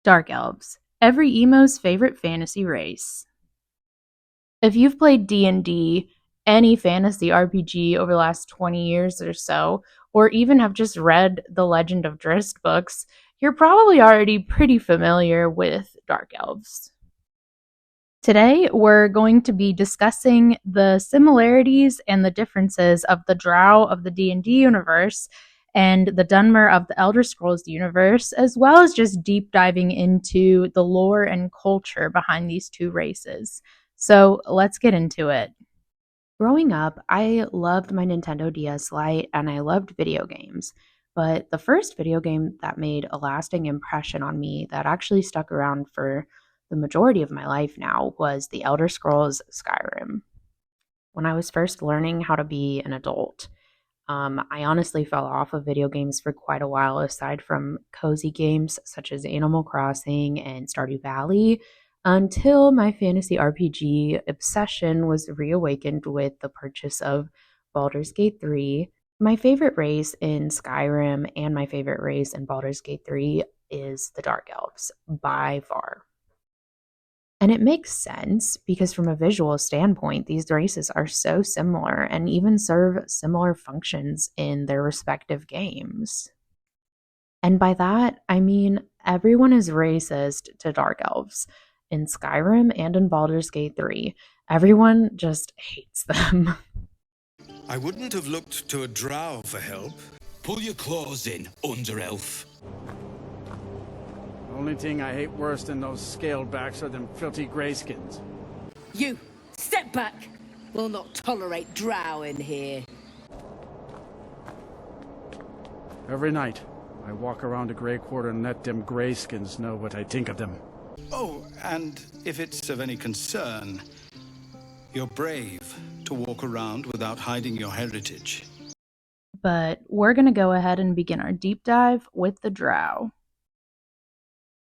Dark Elves, every emo's favorite fantasy race. If you've played D&D, any fantasy RPG over the last 20 years or so, or even have just read the Legend of Drizzt books, you're probably already pretty familiar with Dark Elves. Today, we're going to be discussing the similarities and the differences of the Drow of the D&D universe and the Dunmer of the Elder Scrolls universe, as well as just deep diving into the lore and culture behind these two races. So let's get into it. Growing up, I loved my Nintendo DS Lite and I loved video games. But the first video game that made a lasting impression on me that actually stuck around for the majority of my life now was The Elder Scrolls Skyrim. When I was first learning how to be an adult, I honestly fell off of video games for quite a while, aside from cozy games such as Animal Crossing and Stardew Valley, until my fantasy RPG obsession was reawakened with the purchase of Baldur's Gate 3. My favorite race in Skyrim and my favorite race in Baldur's Gate 3 is the Dark Elves, by far. And it makes sense because, from a visual standpoint, these races are so similar and even serve similar functions in their respective games. And by that, I mean everyone is racist to Dark Elves. In Skyrim and in Baldur's Gate 3, everyone just hates them. I wouldn't have looked to a drow for help. Pull your claws in, under-elf. Only thing I hate worse than those scalebacks are them filthy greyskins. You, step back! We'll not tolerate drow in here. Every night, I walk around the Grey Quarter and let them greyskins know what I think of them. Oh, and if it's of any concern, you're brave to walk around without hiding your heritage. But we're going to go ahead and begin our deep dive with the Drow.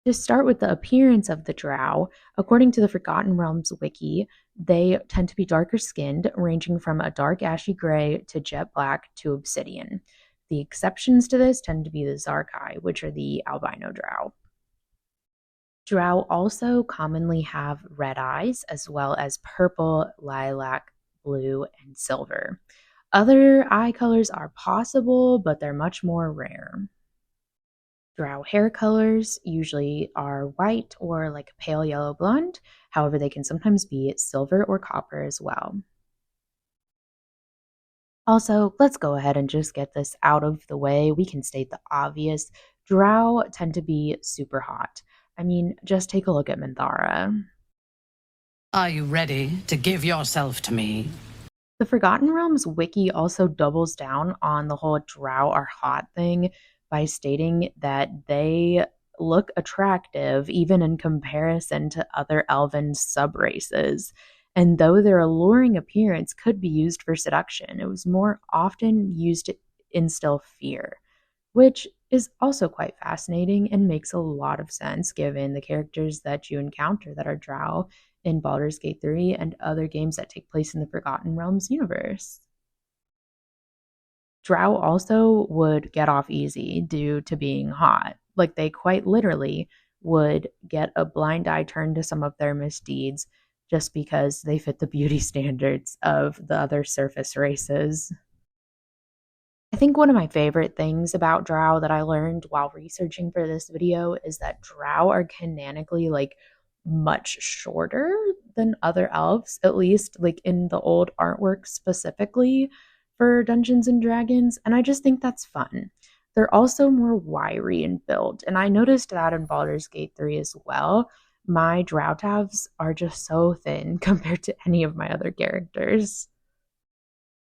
To start with the appearance of the Drow, according to the Forgotten Realms wiki, they tend to be darker skinned, ranging from a dark ashy gray to jet black to obsidian. The exceptions to this tend to be the Zarkai, which are the albino Drow. Drow also commonly have red eyes, as well as purple, lilac, blue, and silver. Other eye colors are possible, but they're much more rare. Drow hair colors usually are white or like a pale yellow blonde. However, they can sometimes be silver or copper as well. Also, let's go ahead and just get this out of the way. We can state the obvious. Drow tend to be super hot. I mean, just take a look at Minthara. Are you ready to give yourself to me? The Forgotten Realms wiki also doubles down on the whole Drow are hot thing by stating that they look attractive even in comparison to other elven subraces. And though their alluring appearance could be used for seduction, it was more often used to instill fear, which is also quite fascinating and makes a lot of sense given the characters that you encounter that are Drow in Baldur's Gate 3 and other games that take place in the Forgotten Realms universe. Drow also would get off easy due to being hot. Like, they quite literally would get a blind eye turned to some of their misdeeds just because they fit the beauty standards of the other surface races. I think one of my favorite things about Drow that I learned while researching for this video is that Drow are canonically much shorter than other elves, at least in the old artwork specifically for Dungeons and Dragons, and I just think that's fun. They're also more wiry in build, and I noticed that in Baldur's Gate 3 as well. My Drow tabs are just so thin compared to any of my other characters.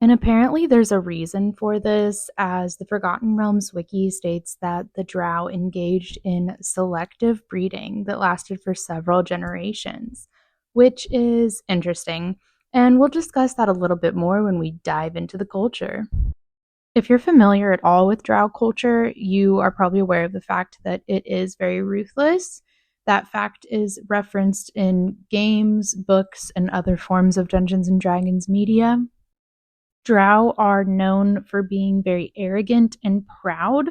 And apparently there's a reason for this, as the Forgotten Realms wiki states that the Drow engaged in selective breeding that lasted for several generations, which is interesting, and we'll discuss that a little bit more when we dive into the culture. If you're familiar at all with Drow culture, you are probably aware of the fact that it is very ruthless. That fact is referenced in games, books, and other forms of Dungeons and Dragons media. Drow are known for being very arrogant and proud,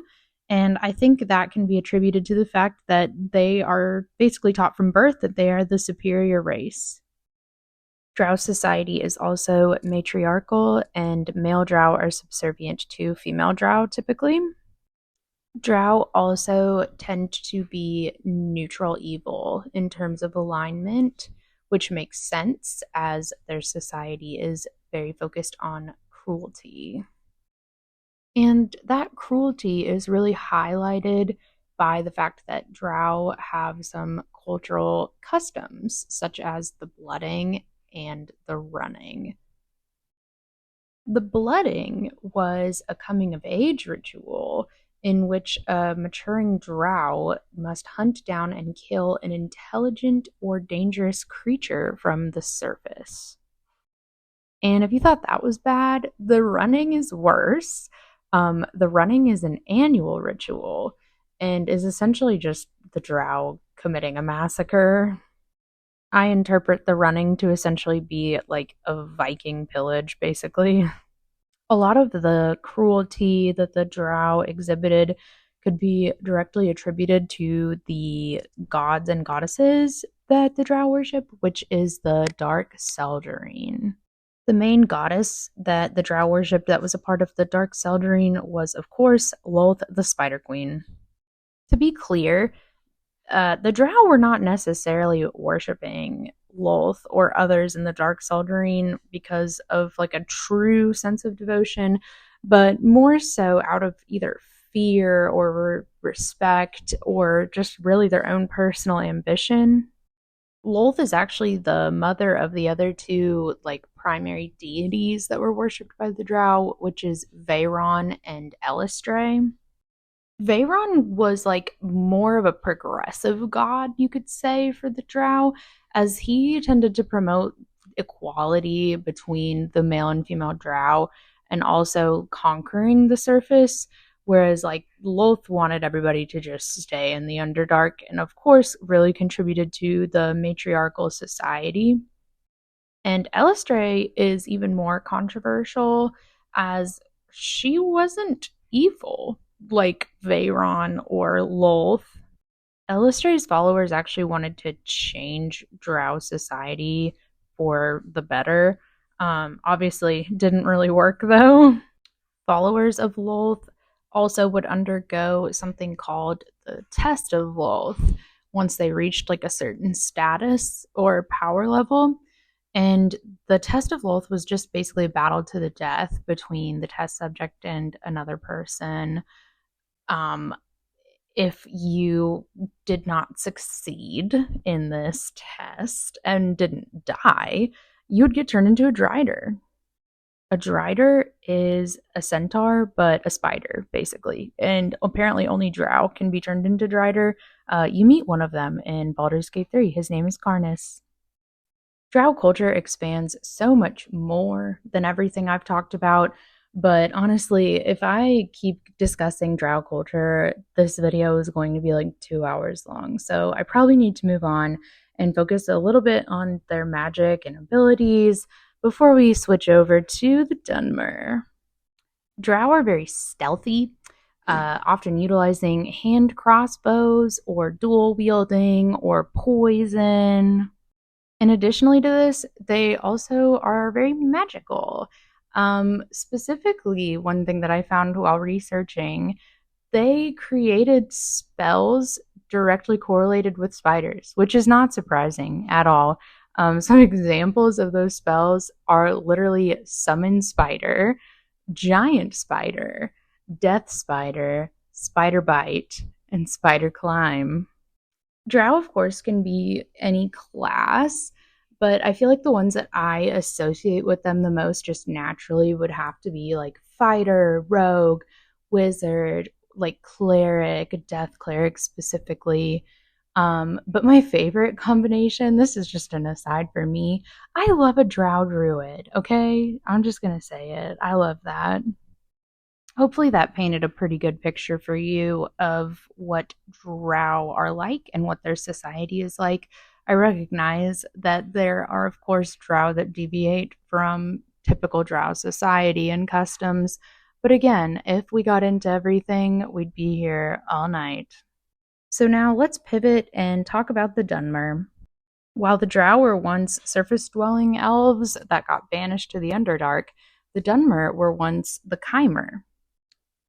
And I think that can be attributed to the fact that they are basically taught from birth that they are the superior race. Drow society is also matriarchal, and male drow are subservient to female drow typically. Drow also tend to be neutral evil in terms of alignment, which makes sense as their society is very focused on cruelty. And that cruelty is really highlighted by the fact that Drow have some cultural customs, such as the blooding and the running. The blooding was a coming of age ritual in which a maturing drow must hunt down and kill an intelligent or dangerous creature from the surface. And if you thought that was bad, the running is worse. The running is an annual ritual and is essentially just the drow committing a massacre. I interpret the running to essentially be like a Viking pillage, basically. A lot of the cruelty that the drow exhibited could be directly attributed to the gods and goddesses that the drow worship, which is the Dark Seldarine. The main goddess that the drow worshipped that was a part of the Dark Seldarine was, of course, Lolth the Spider Queen. To be clear, the drow were not necessarily worshipping Lolth or others in the Dark Seldarine because of like a true sense of devotion, but more so out of either fear or respect or just really their own personal ambition. Lolth is actually the mother of the other two like primary deities that were worshipped by the Drow, which is Veyron and Elistray. Veyron was like more of a progressive god, you could say, for the Drow, as he tended to promote equality between the male and female Drow and also conquering the surface. Whereas, like, Lolth wanted everybody to just stay in the Underdark and, of course, really contributed to the matriarchal society. And Elistray is even more controversial as she wasn't evil like Veyron or Lolth. Elistray's followers actually wanted to change Drow society for the better. Obviously, didn't really work though. Followers of Lolth also would undergo something called the Test of Lolth once they reached like a certain status or power level. And the Test of Lolth was just basically a battle to the death between the test subject and another person. Um, if you did not succeed in this test and didn't die, you would get turned into a Drider. A Drider is a centaur, but a spider, basically. And apparently only Drow can be turned into Drider. You meet one of them in Baldur's Gate 3. His name is Karnus. Drow culture expands so much more than everything I've talked about, but honestly, if I keep discussing Drow culture, this video is going to be like 2 hours long. So I probably need to move on and focus a little bit on their magic and abilities before we switch over to the Dunmer. Drow are very stealthy, often utilizing hand crossbows or dual wielding or poison. And additionally to this, they also are very magical. Specifically, one thing that I found while researching, they created spells directly correlated with spiders, which is not surprising at all. Some examples of those spells are literally Summon Spider, Giant Spider, Death Spider, Spider Bite, and Spider Climb. Drow, of course, can be any class, but I feel like the ones that I associate with them the most just naturally would have to be like fighter, rogue, wizard, like cleric, death cleric specifically. But my favorite combination, this is just an aside for me, I love a Drow druid, okay? I'm just gonna say it. I love that. Hopefully that painted a pretty good picture for you of what Drow are like and what their society is like. I recognize that there are, of course, Drow that deviate from typical Drow society and customs, But again, if we got into everything, we'd be here all night. So now let's pivot and talk about the Dunmer. While the Drow were once surface-dwelling elves that got banished to the Underdark, the Dunmer were once the Chimer.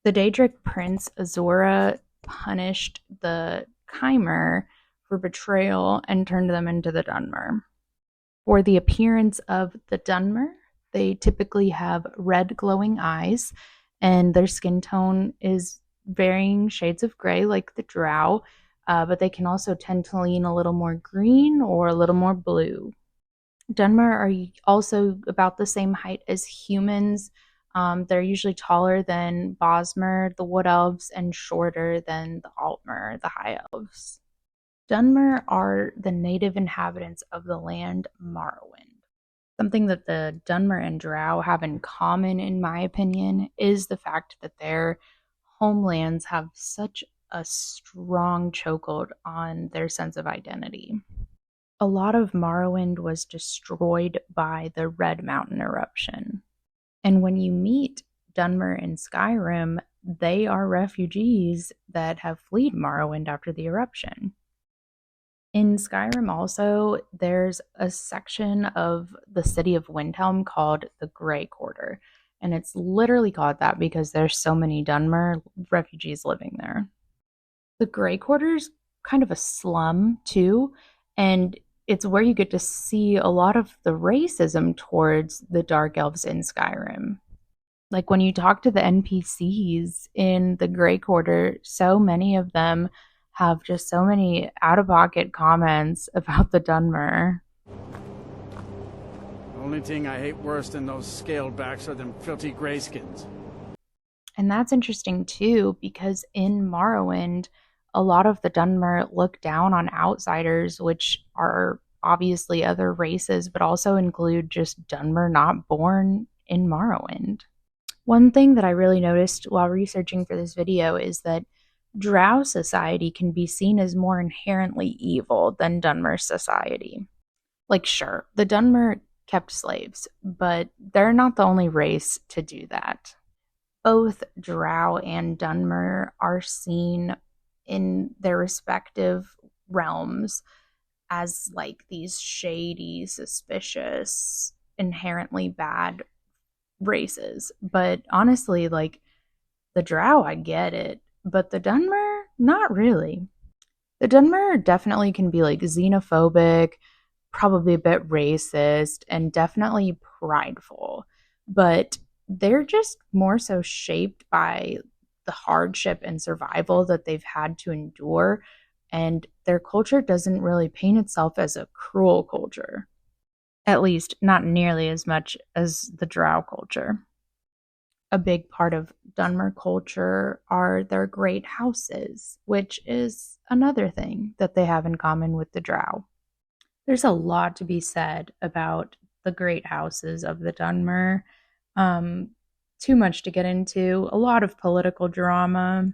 The Daedric prince Azora punished the Chimer for betrayal and turned them into the Dunmer. For the appearance of the Dunmer, they typically have red glowing eyes, and their skin tone is varying shades of gray like the Drow, but they can also tend to lean a little more green or a little more blue. Dunmer are also about the same height as humans. They're usually taller than Bosmer, the Wood Elves, and shorter than the Altmer, the High Elves. Dunmer are the native inhabitants of the land Morrowind. Something that the Dunmer and Drow have in common, in my opinion, is the fact that their homelands have such a strong chokehold on their sense of identity. A lot of Morrowind was destroyed by the Red Mountain eruption. And when you meet Dunmer in Skyrim, they are refugees that have fled Morrowind after the eruption. In Skyrim also, there's a section of the city of Windhelm called the Grey Quarter. And it's literally called that because there's so many Dunmer refugees living there. The Grey Quarter's kind of a slum too, and it's where you get to see a lot of the racism towards the Dark Elves in Skyrim. Like when you talk to the NPCs in the Grey Quarter, so many of them have just so many out-of-pocket comments about the Dunmer. Only thing I hate worse than those scaled backs are them filthy grayskins. And that's interesting too, because in Morrowind, a lot of the Dunmer look down on outsiders, which are obviously other races, but also include just Dunmer not born in Morrowind. One thing that I really noticed while researching for this video is that Drow society can be seen as more inherently evil than Dunmer society. Like, sure, the Dunmer kept slaves, but they're not the only race to do that. Both Drow and Dunmer are seen in their respective realms as like these shady, suspicious, inherently bad races. But honestly, like the Drow, I get it, but the Dunmer, not really. The Dunmer definitely can be like xenophobic, probably a bit racist, and definitely prideful, but they're just more so shaped by the hardship and survival that they've had to endure, and their culture doesn't really paint itself as a cruel culture. At least, not nearly as much as the Drow culture. A big part of Dunmer culture are their great houses, which is another thing that they have in common with the Drow. There's a lot to be said about the great houses of the Dunmer. Too much to get into, a lot of political drama.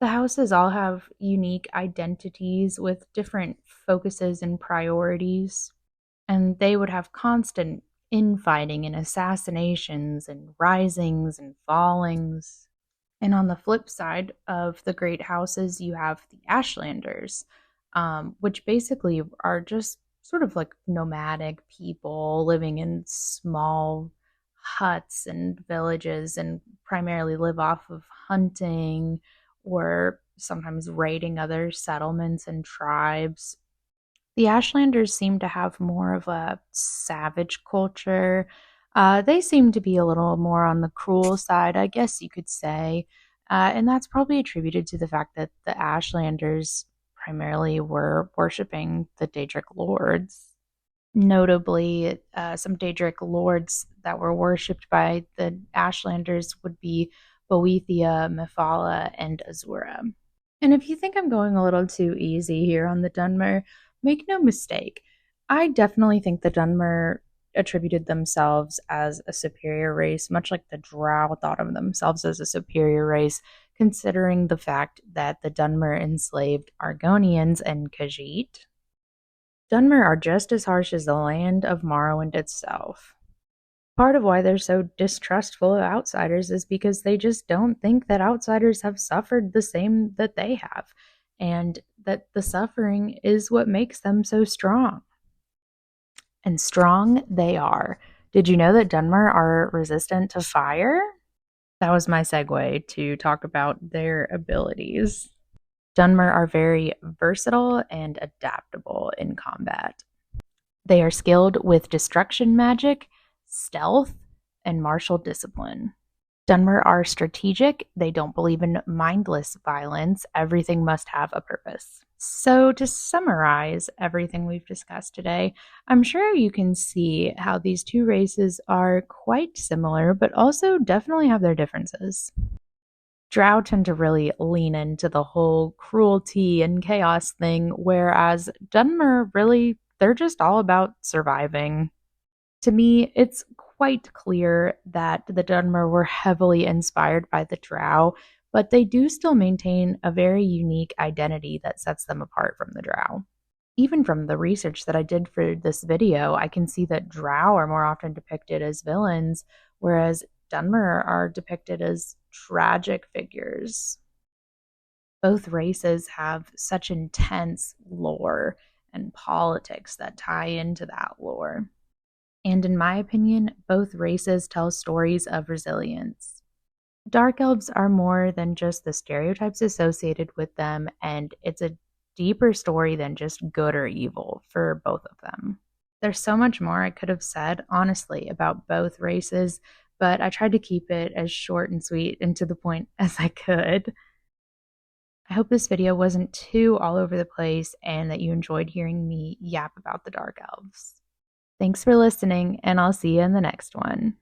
The houses all have unique identities with different focuses and priorities, and they would have constant infighting and assassinations and risings and fallings. And on the flip side of the great houses, you have the Ashlanders, which basically are just sort of like nomadic people living in small huts and villages and primarily live off of hunting or sometimes raiding other settlements and tribes. The Ashlanders seem to have more of a savage culture. They seem to be a little more on the cruel side, I guess you could say. And that's probably attributed to the fact that the Ashlanders primarily were worshipping the Daedric lords. Notably, some Daedric lords that were worshipped by the Ashlanders would be Boethia, Mephala, and Azura. And if you think I'm going a little too easy here on the Dunmer, make no mistake. I definitely think the Dunmer attributed themselves as a superior race, much like the Drow thought of themselves as a superior race, considering the fact that the Dunmer enslaved Argonians and Khajiit. Dunmer are just as harsh as the land of Morrowind itself. Part of why they're so distrustful of outsiders is because they just don't think that outsiders have suffered the same that they have, and that the suffering is what makes them so strong. And strong they are. Did you know that Dunmer are resistant to fire? That was my segue to talk about their abilities. Dunmer are very versatile and adaptable in combat. They are skilled with destruction magic, stealth, and martial discipline. Dunmer are strategic. They don't believe in mindless violence. Everything must have a purpose. So, to summarize everything we've discussed today, I'm sure you can see how these two races are quite similar, but also definitely have their differences. Drow tend to really lean into the whole cruelty and chaos thing, whereas Dunmer really, they're just all about surviving. To me, it's quite clear that the Dunmer were heavily inspired by the Drow, but they do still maintain a very unique identity that sets them apart from the Drow. Even from the research that I did for this video, I can see that Drow are more often depicted as villains, whereas Dunmer are depicted as tragic figures. Both races have such intense lore and politics that tie into that lore. And in my opinion, both races tell stories of resilience. Dark elves are more than just the stereotypes associated with them, and it's a deeper story than just good or evil for both of them. There's so much more I could have said, honestly, about both races, but I tried to keep it as short and sweet and to the point as I could. I hope this video wasn't too all over the place and that you enjoyed hearing me yap about the Dark Elves. Thanks for listening, and I'll see you in the next one.